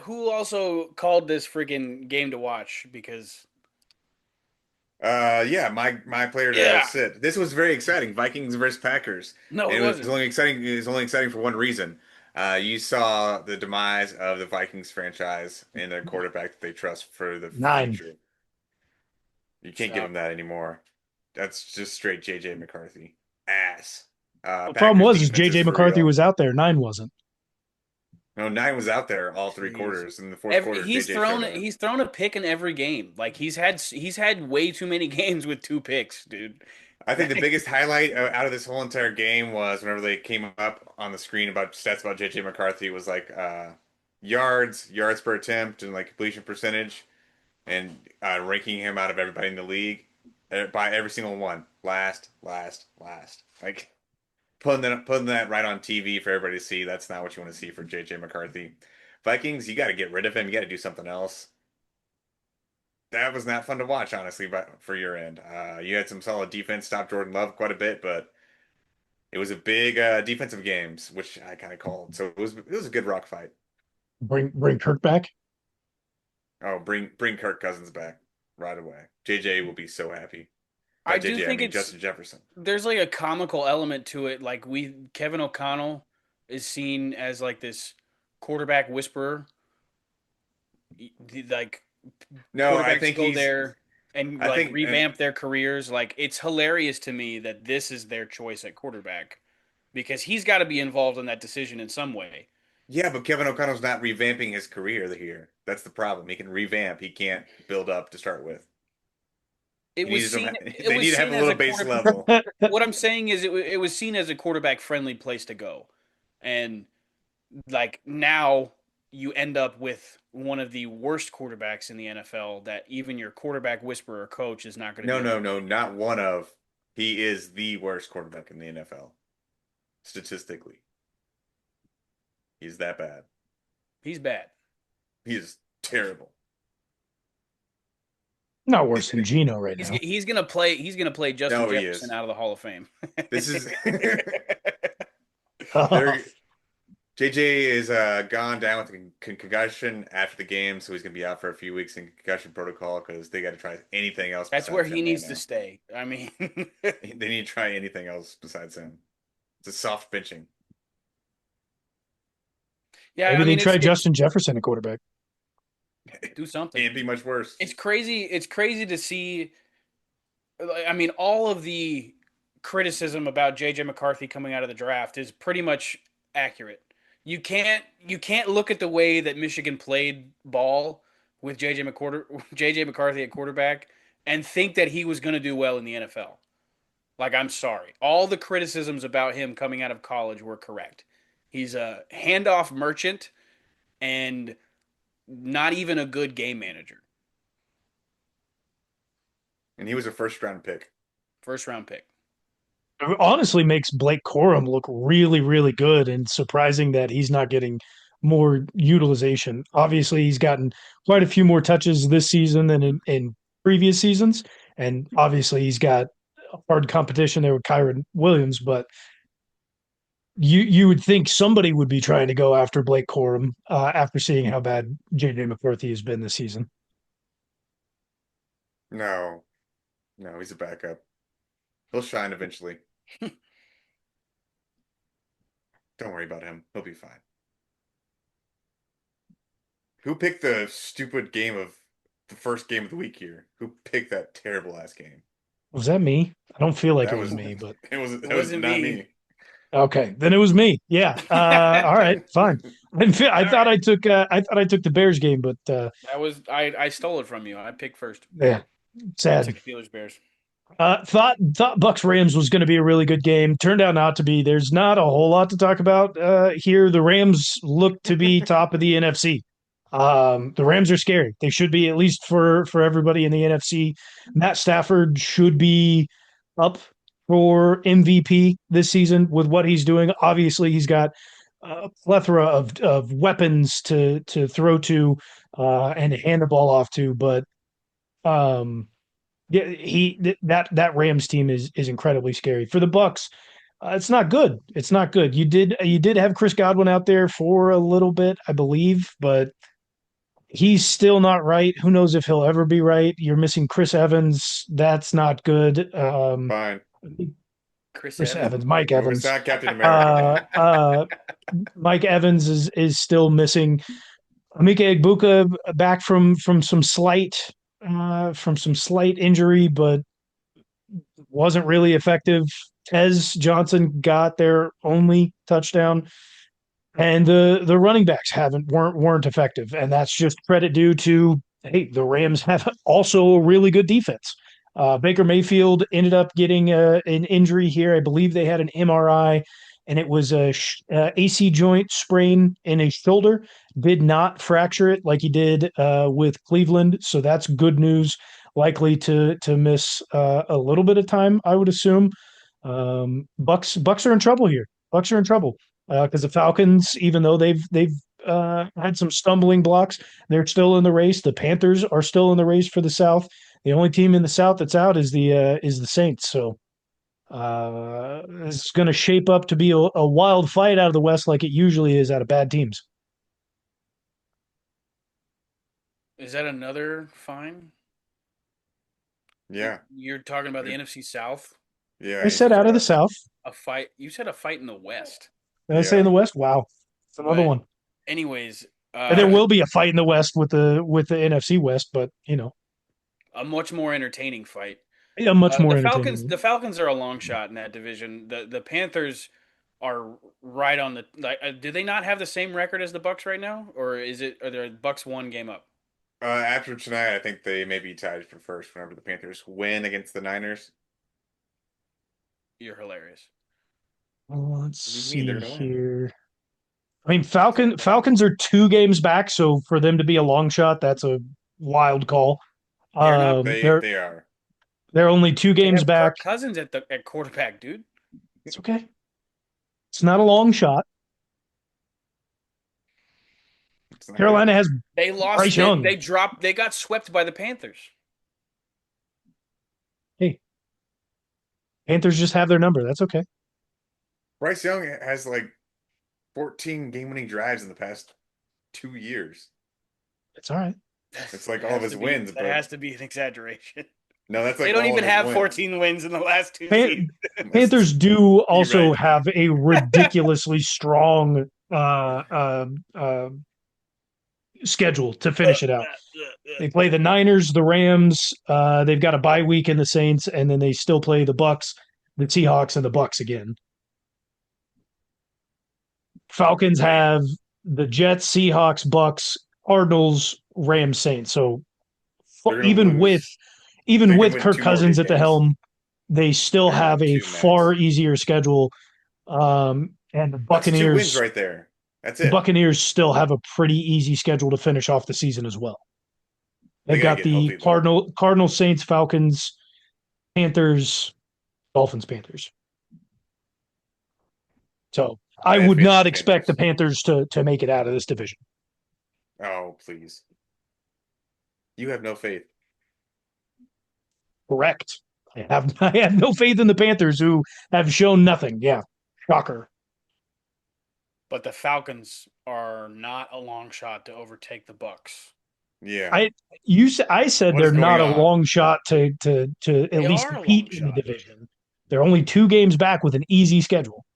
Who also called this freaking game to watch? Because Yeah, my player to yeah, sit. This was very exciting. Vikings versus Packers. no, And it it was wasn't. only exciting. It was only exciting for one reason. You saw the demise of the Vikings franchise and their quarterback that they trust for the 9. future. You can't give So them that anymore. That's just straight JJ McCarthy. Ass. The problem Packers was is defense is J.J. for McCarthy real. was out there. 9 wasn't. No, nine was out there all three jeez, quarters. In the fourth quarter, JJ showed up. he's thrown a pick in every game. Like he's had way too many games with two picks, dude. I think the biggest highlight out of this whole entire game was whenever they came up on the screen about stats about JJ McCarthy was like yards per attempt, and like completion percentage, and ranking him out of everybody in the league by every single one. Last. Like putting that right on TV for everybody to see. That's not what you want to see for JJ McCarthy. Vikings, you got to get rid of him. You got to do something else. That was not fun to watch, honestly, but for your end. You had some solid defense, stopped Jordan Love quite a bit, but it was a big defensive games, which I kind of called. So it was a good rock fight. Bring Kirk back. Oh, bring Kirk Cousins back right away. JJ will be so happy. I By do JJ, I think mean it's Justin Jefferson. there's like a comical element to it. Like Kevin O'Connell is seen as like this quarterback whisperer. Like No, I quarterbacks think go he's. there and I like think revamp their careers. Like it's hilarious to me that this is their choice at quarterback because he's got to be involved in that decision in some way. yeah, but Kevin O'Connell's not revamping his career here. That's the problem. He can revamp. He can't build up to start with. It He was needs some. seen it They was need to have seen a as little a base quarter. level. What I'm saying is it was seen as a quarterback friendly place to go, and like now you end up with one of the worst quarterbacks in the NFL that even your quarterback whisperer coach is not going to No, be no, able to no, beat. not one of. He is the worst quarterback in the NFL, statistically. He's that bad. He's bad. He is terrible. Not worse than Gino right He's now. he's gonna play Justin No, he Jefferson is. out of the Hall of Fame. This is there. JJ is gone down with a concussion after the game, so he's gonna be out for a few weeks in concussion protocol because they got to try anything else That's where besides he him right needs to now. stay. I mean, They need to try anything else besides him. It's a soft benching. yeah, Maybe I they mean try it's Justin Jefferson at quarterback. do something. Can't be much worse. It's crazy. It's crazy to see. I mean, all of the criticism about JJ McCarthy coming out of the draft is pretty much accurate. You can't look at the way that Michigan played ball with JJ McCarthy at quarterback and think that he was going to do well in the NFL. Like I'm sorry. All the criticisms about him coming out of college were correct. He's a handoff merchant and not even a good game manager. And he was a first round pick. First round pick. It honestly makes Blake Corum look really, really good and surprising that he's not getting more utilization. Obviously, he's gotten quite a few more touches this season than in previous seasons. And obviously, he's got hard competition there with Kyron Williams, but you would think somebody would be trying to go after Blake Corum after seeing how bad JJ McCarthy has been this season. No, no, he's a backup. He'll shine eventually. Don't worry about him. He'll be fine. Who picked the stupid game of the first game of the week here? Who picked that terrible ass game? Was that me? I don't feel like it That was was me, but It it was wasn't not me. me. okay, then it was me. Yeah. All right, fine. I All thought right. I thought I took the Bears game, but That was I stole it from you. I picked first. yeah, I sad. took Steelers Bears. Thought Bucs Rams was going to be a really good game. Turned out not to be. There's not a whole lot to talk about here. The Rams look to be top of the NFC. The Rams are scary. They should be at least for everybody in the NFC. Matt Stafford should be up for MVP this season with what he's doing. Obviously, he's got a plethora of weapons to throw to and hand the ball off to, but um, yeah, that Rams team is incredibly scary. For the Bucs, It's not good. It's not good. You did have Chris Godwin out there for a little bit, I believe, but he's still not right. Who knows if he'll ever be right? You're missing Chris Evans. That's not good. Fine. Chris Chris Evans. Evans, Mike It's Evans. not Captain America. Uh, uh, Mike Evans is still missing. Amika Egbuka back from some slight injury, but wasn't really effective. Tez Johnson got their only touchdown, and the running backs haven't weren't effective, and that's just credit due to hey, the Rams have also a really good defense. Baker Mayfield ended up getting an injury here. I believe they had an MRI, and it was a AC joint sprain in his shoulder. Did not fracture it like he did with Cleveland, so that's good news. Likely to miss a little bit of time, I would assume. Bucs are in trouble here. Bucs are in trouble because the Falcons, even though they've had some stumbling blocks, they're still in the race. The Panthers are still in the race for the South. The only team in the South that's out is the Saints. So this is going to shape up to be a wild fight out of the West, like it usually is out of bad teams. Is that another fine? Yeah. You're talking about the NFC South? Yeah, I said AFC out of the South. South. A fight? You said a fight in the West. Did I say in Yeah. the West? Wow, it's another But one. anyways, And there will be a fight in the West with the NFC West, but a much more entertaining fight. a much more The Falcons, entertaining. the Falcons are a long shot in that division. The Panthers are right on the. Like, do they not have the same record as the Bucs right now, or are the Bucs one game up? After tonight, I think they may be tied for first whenever the Panthers win against the Niners. You're hilarious. Let's What do you mean they're see gonna win? here. I mean, Falcons are 2 games back, so for them to be a long shot, that's a wild call. They're not. They're They are. they're only two They games have back. Kirk Cousins at quarterback, dude. It's okay. It's not a long shot. It's not good. Carolina has They lost. Bryce They Young. dropped. They got swept by the Panthers. Hey, Panthers just have their number. That's okay. Bryce Young has like 14 game-winning drives in the past 2 years. It's all right. It's like That all of has his to be. wins, That but has to be an exaggeration. no, that's They like don't all of even his have wins. 14 wins in the last two Pan- seasons. Panthers do You're also right. have a ridiculously strong schedule to finish it out. They play the Niners, the Rams. They've got a bye week in the Saints, and then they still play the Bucs, the Seahawks, and the Bucs again. Falcons Man, have the Jets, Seahawks, Bucs, Cardinals, Rams, Saints. So They're gonna even with lose. even They can with win Kirk two more Cousins at the games. helm, they still They're gonna have win a two far max. easier schedule. And That's 2 wins right there. That's The it. Buccaneers still have a pretty easy schedule to finish off the season as well. They They've gotta got get the healthy though. Cardinals, Saints, Falcons, Panthers, Dolphins, Panthers. So I I have would faith in not the expect the Panthers. Panthers to make it out of this division. Oh, please. You have no faith. Correct. I have no faith in the Panthers who have shown nothing. Yeah. Shocker. but the Falcons are not a long shot to overtake the Bucs. Yeah. I I said What is they're going not a on? long shot to at They least are a long compete in the shot. division. They're only 2 games back with an easy schedule.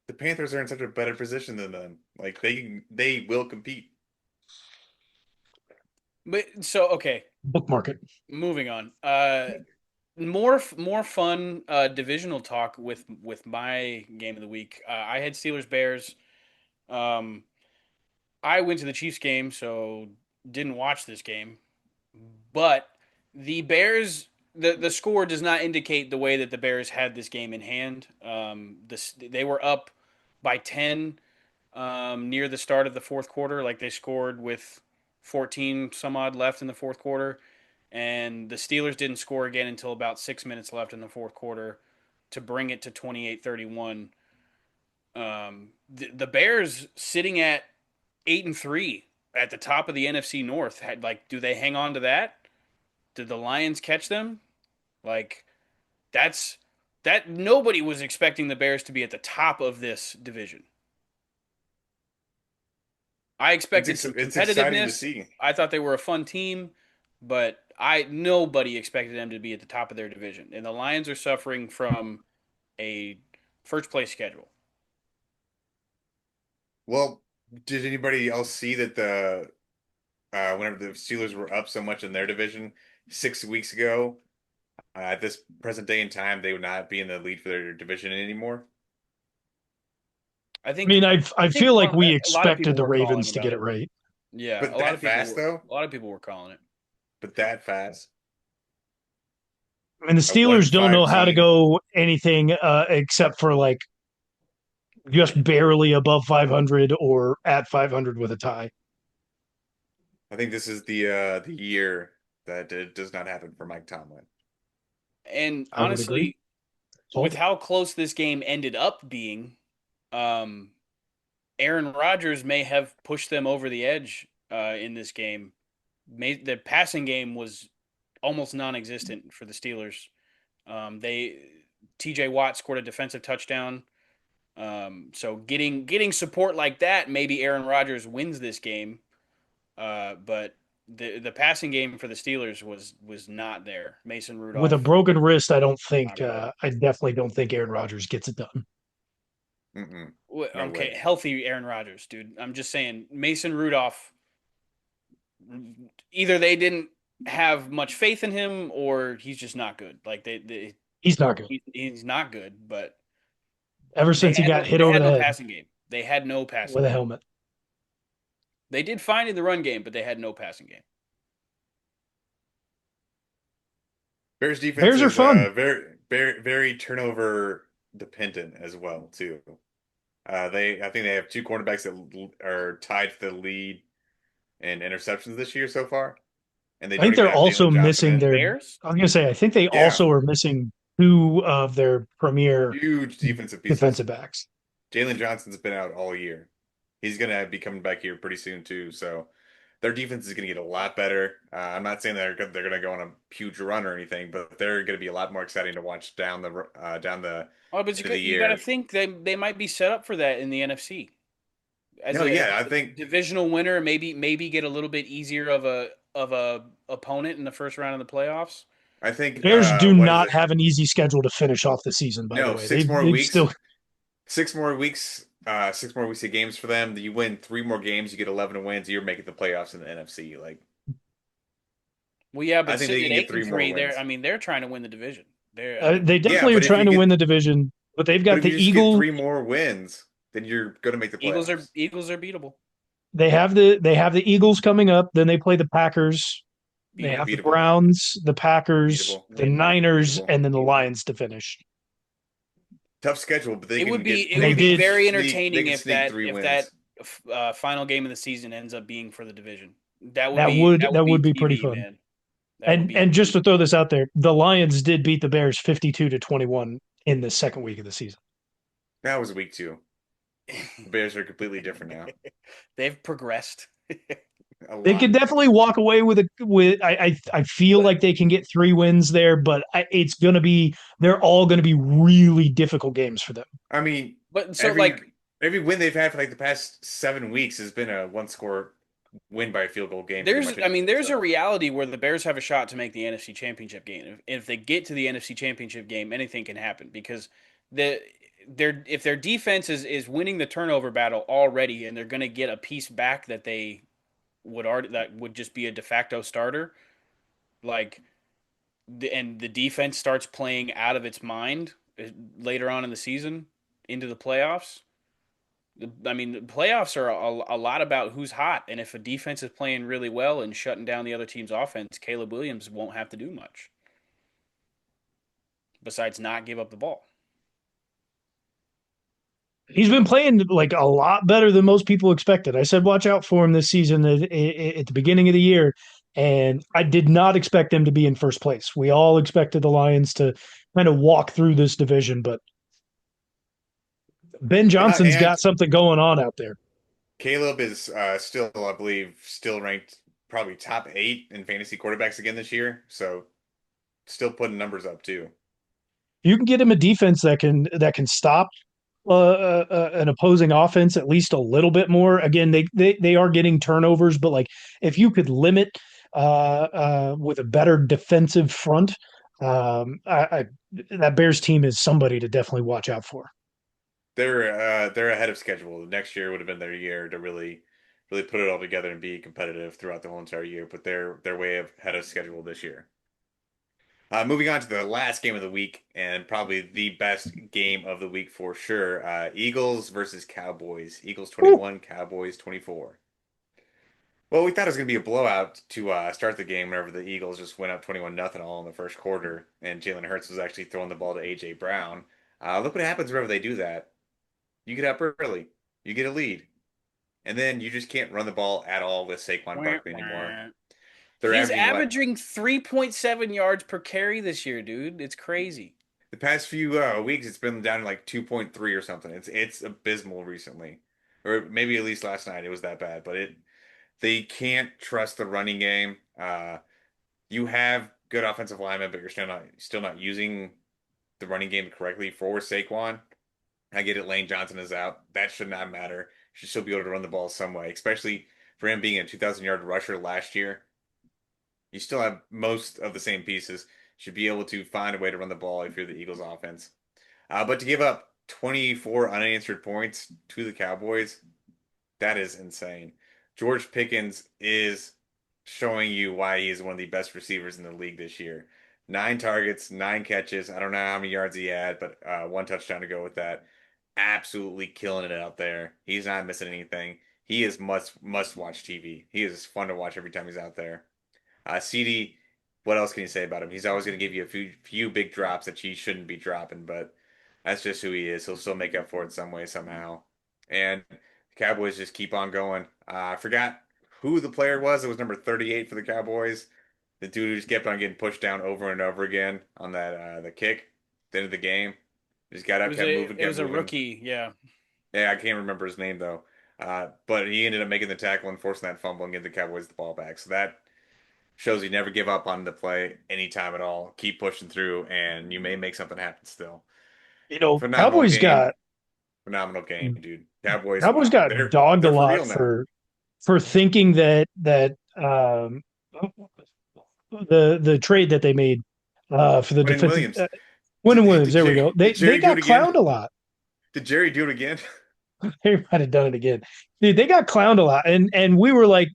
The Panthers are in such a better position than them. Like they will compete. But so okay, Bookmark it. moving on. More fun divisional talk with my game of the week. I had Steelers Bears. Um, I went to the Chiefs game, so didn't watch this game. But the Bears, the score does not indicate the way that the Bears had this game in hand. They were up by 10 near the start of the fourth quarter. Like they scored with 14 some odd left in the fourth quarter. And the Steelers didn't score again until about 6 minutes left in the fourth quarter to bring it to 28-31. The Bears sitting at 8-3 at the top of the NFC North. Do they hang on to that? Did the Lions catch them? Like that's That nobody was expecting the Bears to be at the top of this division. I expected some It's exciting to competitiveness. see. I thought they were a fun team, but I nobody expected them to be at the top of their division. And the Lions are suffering from a first place schedule. Well, did anybody else see that the whenever the Steelers were up so much in their division 6 weeks ago, at this present day and time, they would not be in the lead for their division anymore. I I mean, think I I think feel like we a lot of expected people the were calling Ravens to about get it it. right. Yeah, But that fast though, a lot of people were calling it. but that fast. I mean, the A one Steelers and don't five know how to team. go anything except for like just barely above 500 or at 500 with a tie. I think this is the year that it does not happen for Mike Tomlin. And I would agree. honestly, with how close this game ended up being, um, Aaron Rodgers may have pushed them over the edge in this game. The passing game was almost non-existent for the Steelers. They T.J. Watt scored a defensive touchdown. So getting support like that, maybe Aaron Rodgers wins this game. But the passing game for the Steelers was not there. Mason With a Rudolph, broken wrist, I don't think not good. I definitely don't think Aaron Rodgers gets it done. Mm-mm. No Okay, way. healthy Aaron Rodgers, dude. I'm just saying Mason Rudolph. Either they didn't have much faith in him, or he's just not good. Like He's not good. he's not good. But Ever since he got hit they over had the no head passing game. They had no passing with a game. helmet. They did fine in the run game, but they had no passing game. Bears defense Bears are is fun. very turnover dependent as well too. I think they have two cornerbacks that are tied for the lead in interceptions this year so far, and they I don't think even they're have also Jalen Johnson missing in. The their. Bears? I was gonna say I think they Yeah, also are missing two of their premier huge defensive pieces. defensive backs. Jalen Johnson's been out all year. He's gonna be coming back here pretty soon too. So their defense is gonna get a lot better. I'm not saying they're gonna go on a huge run or anything, but they're gonna be a lot more exciting to watch down the Oh, but end of the you got to year. think they might be set up for that in the NFC as No, as yeah, I a think divisional winner. Maybe get a little bit easier of a opponent in the first round of the playoffs. I The think Bears do what is not it? have an easy schedule to finish off the season. By the No, way, they've still 6 more weeks of games for them. You win 3 more games, you get 11 wins. You're making the playoffs in the NFC. Like Well, yeah, I but think they sitting can at get eight three and more three, wins. they're trying to win the division. they Yeah, definitely are but if trying you to get win the division, but they've but got if the you just get Eagles. 3 more wins, then you're gonna make the playoffs. Eagles are beatable, They have the Eagles coming up. Then they play the Packers. They have beatable. the Beatable, Browns, the Packers, beatable, the Win, Niners, beatable. and then the Lions to finish. Tough schedule, but they can get it They would be did. very they entertaining can sneak three if that wins. final game of the season ends up being for the division. That That would be would be pretty TV, fun. man. That would And be just to TV. throw this out there, the Lions did beat the Bears 52-21 in the second week of the season. That was week 2. The Bears are completely different now. They've progressed. A They could lot. definitely walk away with a with. I feel But like they can get 3 wins there, but it's gonna be they're all gonna be really difficult games for them. I mean, but so like every win they've had for like the past 7 weeks has been a one score win by a field goal game, pretty much anyway. there's a So reality where the Bears have a shot to make the NFC Championship game. If they get to the NFC Championship game, anything can happen because the if their defense is winning the turnover battle already and they're going to get a piece back that would just be a de facto starter, like and the defense starts playing out of its mind later on in the season into the playoffs. I mean, the playoffs are a lot about who's hot, and if a defense is playing really well and shutting down the other team's offense, Caleb Williams won't have to do much besides not give up the ball. He's been playing like a lot better than most people expected. I said watch out for him this season at the beginning of the year, and I did not expect them to be in first place. We all expected the Lions to kind of walk through this division, but Ben Johnson's and got something going on out there. Caleb is still, I believe, still ranked probably top 8 in fantasy quarterbacks again this year. So still putting numbers up too. you can get him a defense that can stop an opposing offense at least a little bit more. Again, they are getting turnovers, but like if you could limit with a better defensive front, that Bears team is somebody to definitely watch out for. They're ahead of schedule. Next year would have been their year to really put it all together and be competitive throughout the whole entire year. But they're way ahead of schedule this year. Moving on to the last game of the week and probably the best game of the week for sure. Eagles versus Cowboys. Eagles Woo. 21, Cowboys 24. Well, we thought it was going to be a blowout to start the game whenever the Eagles just went up 21-0 all in the first quarter, and Jalen Hurts was actually throwing the ball to A.J. Brown. Look what happens whenever they do that. You get up early, you get a lead, and then you just can't run the ball at all with Saquon Wah, Barkley anymore. wah. They're He's averaging what? averaging 3.7 yards per carry this year, dude. It's crazy. The past few weeks, it's been down to like 2.3 or something. It's abysmal recently, or maybe at least last night it was that bad. But they can't trust the running game. You have good offensive linemen, but you're still not using the running game correctly for Saquon. I get it. Lane Johnson is out. That should not matter. Should still be able to run the ball some way, especially for him being a 2,000-yard rusher last year. You still have most of the same pieces. Should be able to find a way to run the ball if you're the Eagles offense. But to give up 24 unanswered points to the Cowboys, that is insane. George Pickens is showing you why he is one of the best receivers in the league this year. 9 targets, 9 catches. I don't know how many yards he had, but 1 touchdown to go with that. Absolutely killing it out there. He's not missing anything. He is must watch TV. He is fun to watch every time he's out there. CD, what else can you say about him? He's always going to give you a few big drops that he shouldn't be dropping, but that's just who he is. He'll still make up for it some way, somehow. And the Cowboys just keep on going. I forgot who the player was. It was number 38 for the Cowboys. The dude who just kept on getting pushed down over and over again on that the kick at the end of the game. Just got It up, was kept a moving, it kept was a moving. rookie, yeah. Yeah, I can't remember his name though. But he ended up making the tackle and forcing that fumble and getting the Cowboys the ball back. So that shows you never give up on the play anytime at all. Keep pushing through, and you may make something happen still. Phenomenal Cowboys game. got Phenomenal game, dude. Cowboys, Cowboys wow. got They're dogged a they're for lot real now. for thinking that the trade that they made for the Quentin defensive Williams. Wyndham Williams. Did There we Jerry go. They did they Jerry do it got again? clowned a lot. Did Jerry do it again? They might have done it again, dude. They got clowned a lot, and we were like,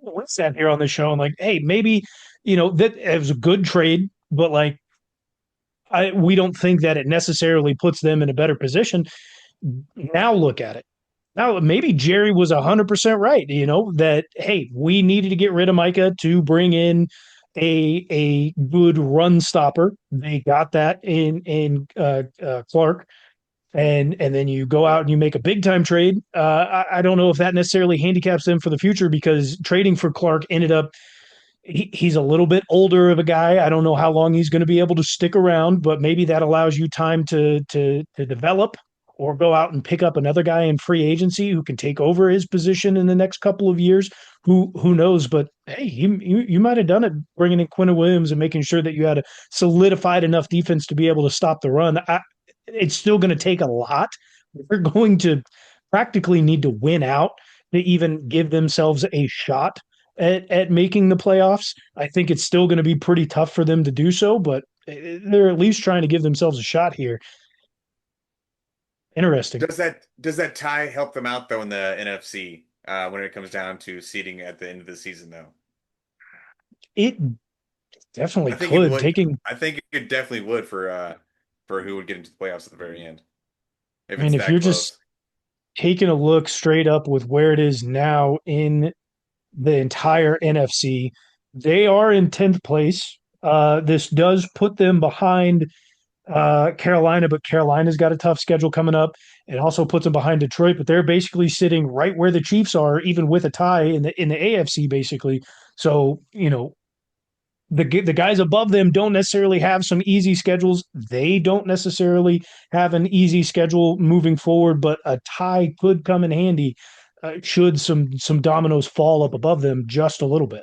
we sat here on the show and like, hey, maybe that it was a good trade, but like, we don't think that it necessarily puts them in a better position. Now look at it. Now maybe Jerry was 100% right. That hey, we needed to get rid of Micah to bring in a good run stopper. They got that in Clark, and then you go out and you make a big time trade. I don't know if that necessarily handicaps them for the future because trading for Clark ended up he's a little bit older of a guy. I don't know how long he's going to be able to stick around, but maybe that allows you time to develop or go out and pick up another guy in free agency who can take over his position in the next couple of years. Who knows? But hey, you might have done it bringing in Quinn Williams and making sure that you had a solidified enough defense to be able to stop the run. It's still going to take a lot. They're going to practically need to win out to even give themselves a shot at making the playoffs. I think it's still going to be pretty tough for them to do so, but they're at least trying to give themselves a shot here. Interesting. Does that tie help them out though in the NFC when it comes down to seeding at the end of the season though? It definitely I think it could. would. Taking, I think it definitely would for who would get into the playoffs at the very end if I mean, it's if that you're just close. taking a look straight up with where it is now in the entire NFC, they are in 10th place. This does put them behind Carolina, but Carolina's got a tough schedule coming up. It also puts them behind Detroit, but they're basically sitting right where the Chiefs are, even with a tie in the AFC, basically. So the guys above them don't necessarily have some easy schedules. They don't necessarily have an easy schedule moving forward, but a tie could come in handy should some dominoes fall up above them just a little bit.